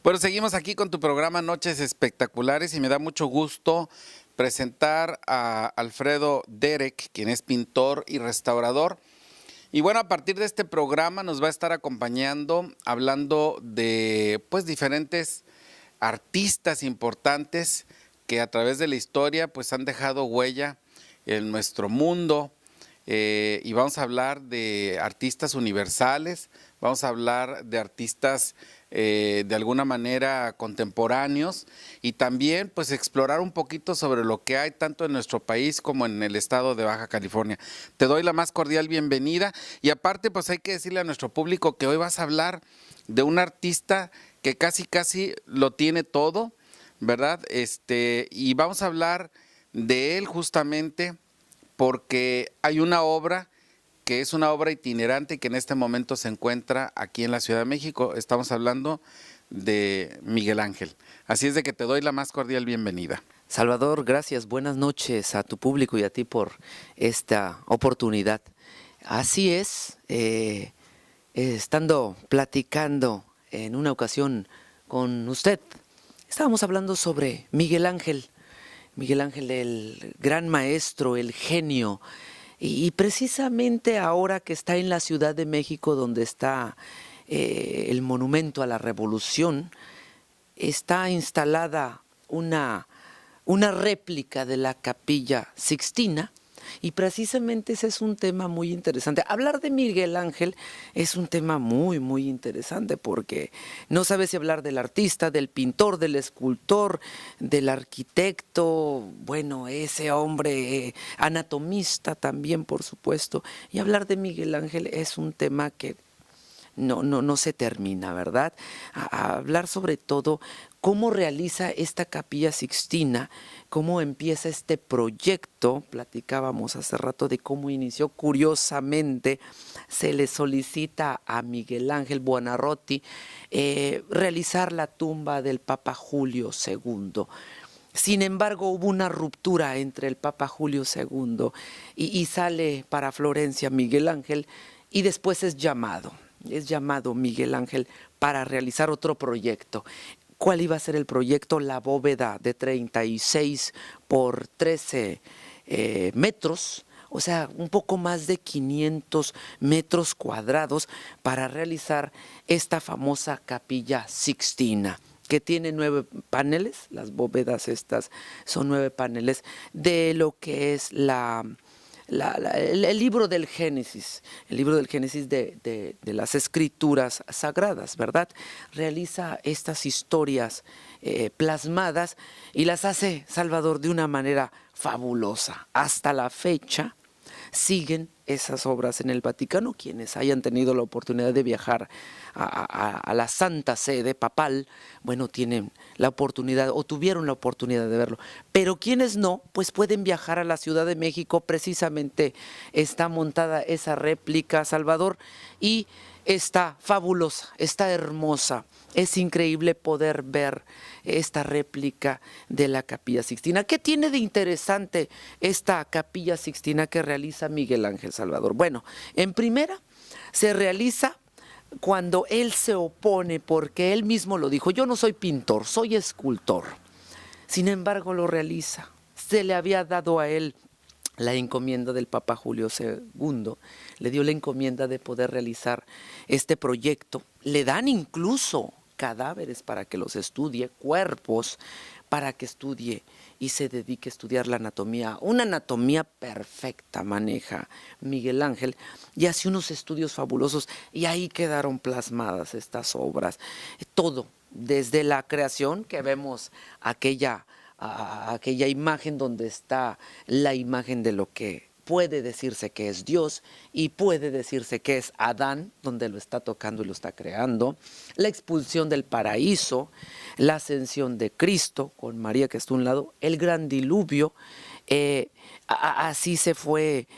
Bueno, seguimos aquí con tu programa Noches Espectaculares y me da mucho gusto presentar a Alfredo Derek, quien es pintor y restaurador. Y bueno, a partir de este programa nos va a estar acompañando hablando de pues diferentes artistas importantes que a través de la historia pues han dejado huella en nuestro mundo. Y vamos a hablar de artistas universales, vamos a hablar de artistas de alguna manera contemporáneos y también pues explorar un poquito sobre lo que hay tanto en nuestro país como en el estado de Baja California. Te doy la más cordial bienvenida y aparte pues hay que decirle a nuestro público que hoy vas a hablar de un artista que casi lo tiene todo, ¿verdad? Y vamos a hablar de él justamente porque hay una obra que es una obra itinerante que en este momento se encuentra aquí en la Ciudad de México. Estamos hablando de Miguel Ángel. Así es de que te doy la más cordial bienvenida. Salvador, gracias. Buenas noches a tu público y a ti por esta oportunidad. Así es, estando platicando en una ocasión con usted, estábamos hablando sobre Miguel Ángel, el gran maestro, el genio. Y precisamente ahora que está en la Ciudad de México, donde está el Monumento a la Revolución, está instalada una réplica de la Capilla Sixtina, y precisamente ese es un tema muy interesante. Hablar de Miguel Ángel es un tema muy interesante porque no sabes si hablar del artista, del pintor, del escultor, del arquitecto, bueno, ese hombre anatomista también, por supuesto. Y hablar de Miguel Ángel es un tema que no se termina, ¿verdad? A hablar sobre todo cómo realiza esta Capilla Sixtina, cómo empieza este proyecto. Platicábamos hace rato de cómo inició. Curiosamente, se le solicita a Miguel Ángel Buonarroti realizar la tumba del Papa Julio II. Sin embargo, hubo una ruptura entre el Papa Julio II y sale para Florencia Miguel Ángel y después es llamado Miguel Ángel para realizar otro proyecto. ¿Cuál iba a ser el proyecto? La bóveda de 36 por 13 metros, o sea, un poco más de 500 metros cuadrados para realizar esta famosa Capilla Sixtina, que tiene 9 paneles. Las bóvedas estas son 9 paneles de lo que es el libro del Génesis, de las escrituras sagradas, ¿verdad? Realiza estas historias plasmadas y las hace Salvador de una manera fabulosa. Hasta la fecha siguen esas obras en el Vaticano. Quienes hayan tenido la oportunidad de viajar a la Santa Sede Papal, bueno, tienen la oportunidad o tuvieron la oportunidad de verlo. Pero quienes no, pues pueden viajar a la Ciudad de México. Precisamente está montada esa réplica, Salvador, y está fabulosa, está hermosa. Es increíble poder ver esta réplica de la Capilla Sixtina. ¿Qué tiene de interesante esta Capilla Sixtina que realiza Miguel Ángel, Salvador? Bueno, en primera, se realiza cuando él se opone, porque él mismo lo dijo: yo no soy pintor, soy escultor. Sin embargo, lo realiza. Se le había dado a él la encomienda del Papa Julio II, le dio la encomienda de poder realizar este proyecto. Le dan incluso cadáveres para que los estudie, cuerpos para que estudie y se dedique a estudiar la anatomía. Una anatomía perfecta maneja Miguel Ángel y hace unos estudios fabulosos, y ahí quedaron plasmadas estas obras. Todo, desde la creación, que vemos aquella imagen donde está la imagen de lo que puede decirse que es Dios y puede decirse que es Adán, donde lo está tocando y lo está creando, la expulsión del paraíso, la ascensión de Cristo con María que está a un lado, el gran diluvio. Así se fue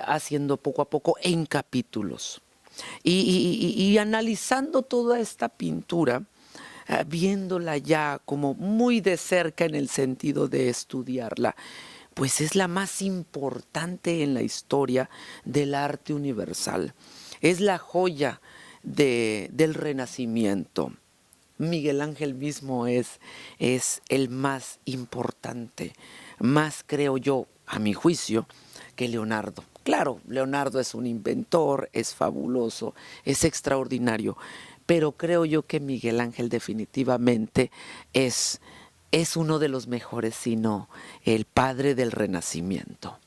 haciendo poco a poco en capítulos. Y analizando toda esta pintura, viéndola ya como muy de cerca en el sentido de estudiarla, pues es la más importante en la historia del arte universal. Es la joya del Renacimiento. Miguel Ángel mismo es el más importante, más creo yo, a mi juicio, que Leonardo. Claro, Leonardo es un inventor, es fabuloso, es extraordinario, pero creo yo que Miguel Ángel definitivamente es uno de los mejores, sino el padre del Renacimiento.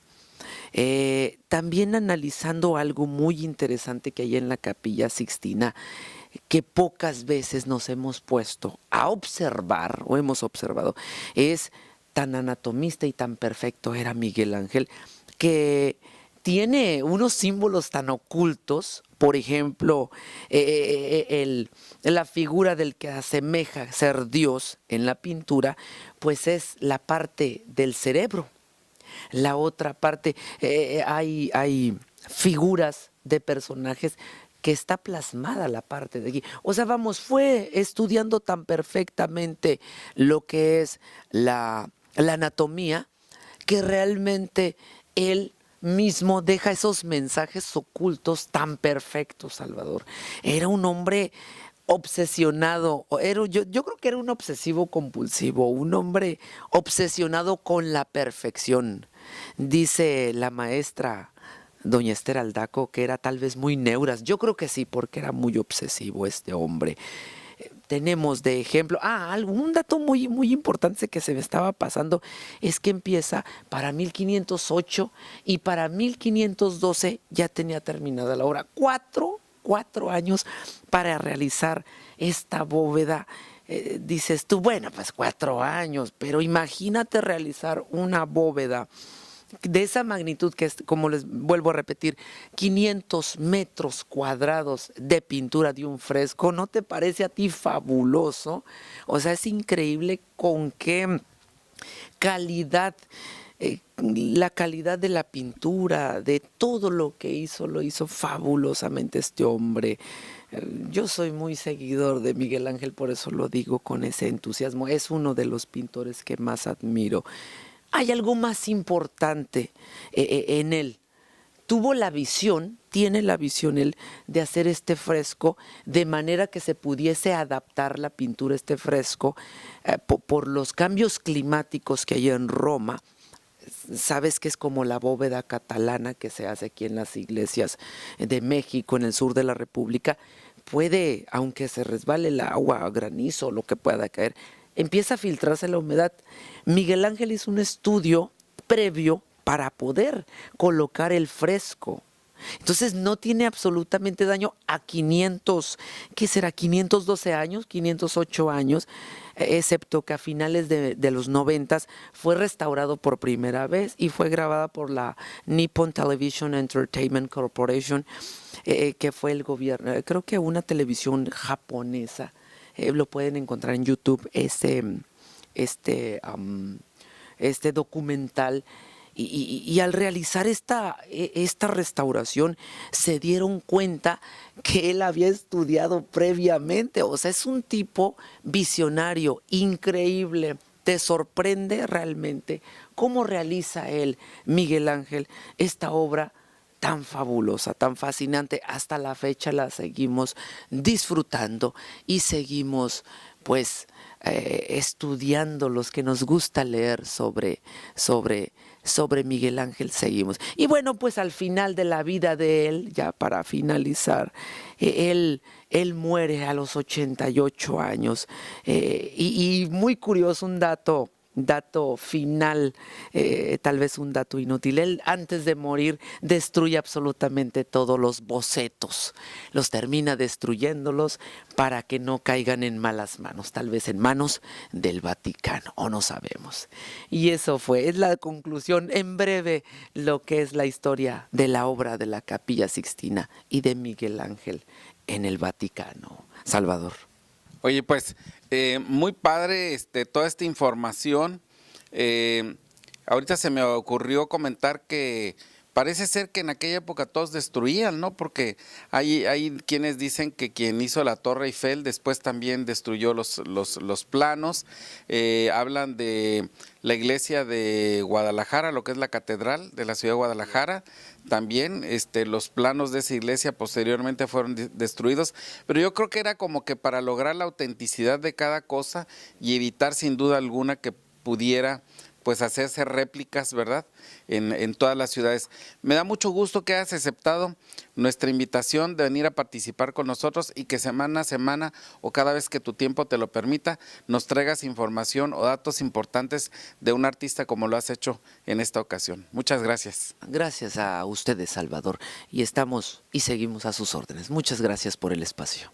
También analizando algo muy interesante que hay en la Capilla Sixtina, que pocas veces nos hemos puesto a observar o hemos observado, es tan anatomista y tan perfecto era Miguel Ángel, que tiene unos símbolos tan ocultos, por ejemplo, la figura del que asemeja ser Dios en la pintura, pues es la parte del cerebro. La otra parte, hay figuras de personajes que está plasmada la parte de aquí. O sea, vamos, fue estudiando tan perfectamente lo que es la anatomía, que realmente él mismo deja esos mensajes ocultos tan perfectos, Salvador. Era un hombre obsesionado, yo creo que era un obsesivo compulsivo, un hombre obsesionado con la perfección. Dice la maestra doña Esther Aldaco que era tal vez muy neuras. Yo creo que sí, porque era muy obsesivo este hombre. Tenemos de ejemplo, un dato muy, muy importante que se me estaba pasando es que empieza para 1508 y para 1512 ya tenía terminada la obra. Cuatro años para realizar esta bóveda. Dices tú, bueno, pues 4 años, pero imagínate realizar una bóveda de esa magnitud que es, como les vuelvo a repetir, 500 metros cuadrados de pintura de un fresco. ¿No te parece a ti fabuloso? O sea, es increíble con qué calidad, la calidad de la pintura, de todo lo que hizo, lo hizo fabulosamente este hombre. Yo soy muy seguidor de Miguel Ángel, por eso lo digo con ese entusiasmo. Es uno de los pintores que más admiro. Hay algo más importante en él. Tiene la visión él de hacer este fresco de manera que se pudiese adaptar la pintura a este fresco por los cambios climáticos que hay en Roma. Sabes que es como la bóveda catalana que se hace aquí en las iglesias de México, en el sur de la República. Puede, aunque se resbale el agua, granizo, lo que pueda caer, empieza a filtrarse la humedad. Miguel Ángel hizo un estudio previo para poder colocar el fresco. Entonces no tiene absolutamente daño a 500, ¿qué será? 512 años, 508 años, excepto que a finales de los 90 fue restaurado por primera vez y fue grabada por la Nippon Television Entertainment Corporation, que fue el gobierno, creo que una televisión japonesa. Lo pueden encontrar en YouTube, este documental. Y al realizar esta restauración se dieron cuenta que él había estudiado previamente. O sea, es un tipo visionario, increíble. Te sorprende realmente cómo realiza él, Miguel Ángel, esta obra tan fabulosa, tan fascinante. Hasta la fecha la seguimos disfrutando y seguimos pues estudiando. Los que nos gusta leer sobre Miguel Ángel seguimos. Y bueno, pues al final de la vida de él, ya para finalizar, él muere a los 88 años. Y muy curioso, un dato final, tal vez un dato inútil. Él antes de morir destruye absolutamente todos los bocetos, los termina destruyéndolos para que no caigan en malas manos, tal vez en manos del Vaticano, o no sabemos. Y eso es la conclusión en breve, lo que es la historia de la obra de la Capilla Sixtina y de Miguel Ángel en el Vaticano. Salvador. Oye, pues muy padre toda esta información. Ahorita se me ocurrió comentar que parece ser que en aquella época todos destruían, ¿no? Porque hay quienes dicen que quien hizo la Torre Eiffel después también destruyó los planos. Hablan de la iglesia de Guadalajara, lo que es la catedral de la ciudad de Guadalajara. También los planos de esa iglesia posteriormente fueron destruidos. Pero yo creo que era como que para lograr la autenticidad de cada cosa y evitar sin duda alguna que pudiera pues hacerse réplicas, ¿verdad?, en todas las ciudades. Me da mucho gusto que hayas aceptado nuestra invitación de venir a participar con nosotros y que semana a semana o cada vez que tu tiempo te lo permita, nos traigas información o datos importantes de un artista como lo has hecho en esta ocasión. Muchas gracias. Gracias a ustedes, Salvador, y estamos y seguimos a sus órdenes. Muchas gracias por el espacio.